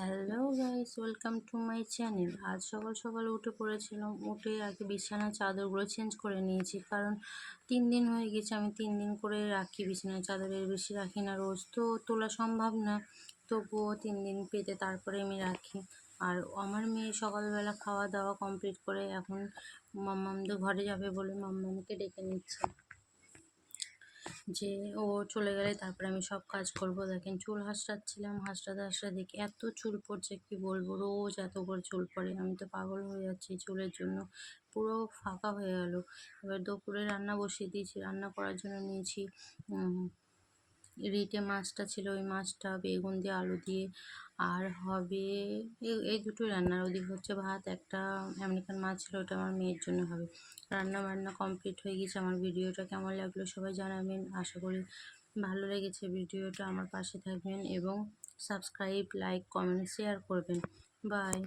Hello guys, welcome to my channel. আজ সকাল সকাল উঠে পড়েছিলাম, উঠে আগে বিছানার চাদরগুলো চেঞ্জ করে নিয়েছি, কারণ 3 দিন হয়ে গেছে। আমি 3 দিন করে রাখি বিছানার চাদর, এর বেশি রাখি না। রোজ তো তোলা সম্ভব না, তবুও 3 দিন পেতে তারপরে আমি রাখি। আর আমার মেয়ে সকালবেলা খাওয়া দাওয়া কমপ্লিট করে এখন মাম্মামদের ঘরে যাবে বলে মাম্মামকে ডেকে নিচ্ছে, যে ও চলে গেলে তারপরে আমি সব কাজ করব। দেখেন, চুল হাঁচড়াচ্ছিলাম, হাঁচড়াতে হাঁচড়াতে দেখি এত চুল পড়ছে, কি বলবো, রোজ এত করে চুল পড়ে। আমি তো পাগল হয়ে যাচ্ছি চুলের জন্য, পুরো ফাঁকা হয়ে গেল। এবার দুপুরে রান্না বসিয়ে দিয়েছি। রান্না করার জন্য নিয়েছি রিটে মাছটা ছিল, ওই মাছটা বেগুন দিয়ে আলু দিয়ে, আর হবে এই দুটোই রান্নার। ওদিকে হচ্ছে ভাত, একটা আমেরিকান মাছ ছিল, ওটা আমার মেয়ের জন্য হবে। রান্না বান্না কমপ্লিট হয়ে গেছে। আমার ভিডিওটা কেমন লাগলো সবাই জানাবেন। আশা করি ভালো লেগেছে ভিডিওটা। আমার পাশে থাকবেন এবং সাবস্ক্রাইব, লাইক, কমেন্ট, শেয়ার করবেন। বাই।